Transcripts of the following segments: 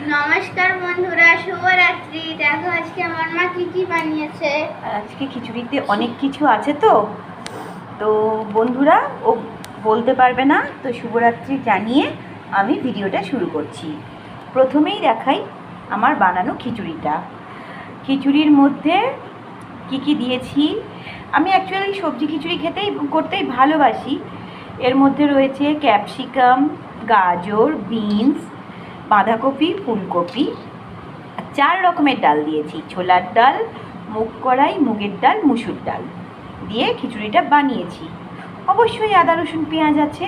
নমস্কার বন্ধুরা, শুভরাত্রি। দেখো আজকে আমার মা কি বানিয়েছে। আজকে খিচুড়িতে অনেক কিছু আছে তো তো বন্ধুরা ও বলতে পারবে না, তো শুভরাত্রি জানিয়ে আমি ভিডিওটা শুরু করছি। প্রথমেই দেখাই আমার বানানো খিচুড়িটা। খিচুড়ির মধ্যে কি দিয়েছি, আমি অ্যাকচুয়ালি সবজি খিচুড়ি করতেই ভালোবাসি। এর মধ্যে রয়েছে ক্যাপসিকাম, গাজর, বিনস, বাঁধাকপি, ফুলকপি, 4 রকমের ডাল দিয়েছি। ছোলার ডাল, মুগ কড়াই, মুগের ডাল, মুসুর ডাল দিয়ে খিচুড়িটা বানিয়েছি। অবশ্যই আদা রসুন পেঁয়াজ আছে।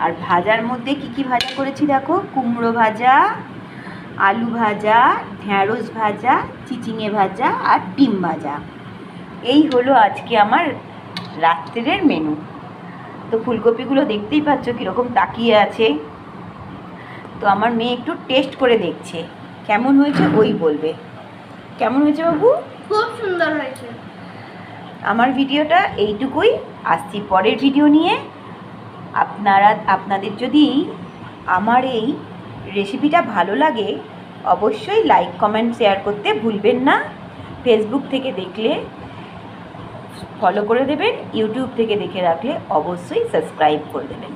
আর ভাজার মধ্যে কি ভাজা করেছি দেখো, কুমড়ো ভাজা, আলু ভাজা, ঢ্যাঁড়স ভাজা, চিচিঙে ভাজা আর ডিম ভাজা। এই হলো আজকে আমার রাত্রের মেনু। তো ফুলকপিগুলো দেখতেই পাচ্ছ কীরকম তাকিয়ে আছে। তো আমার মেয়ে একটু টেস্ট করে দেখছে কেমন হয়েছে, ওই বলবে। কেমন হয়েছে বাবু? খুব সুন্দর হয়েছে। আমার ভিডিওটা এইটুকুই, আসছি পরের ভিডিও নিয়ে। আপনাদের যদি আমার এই রেসিপিটা ভালো লাগে অবশ্যই লাইক কমেন্ট শেয়ার করতে ভুলবেন না। ফেসবুক থেকে দেখলে ফলো করে দেবেন, ইউটিউব থেকে দেখে রাখলে অবশ্যই সাবস্ক্রাইব করে দেবেন।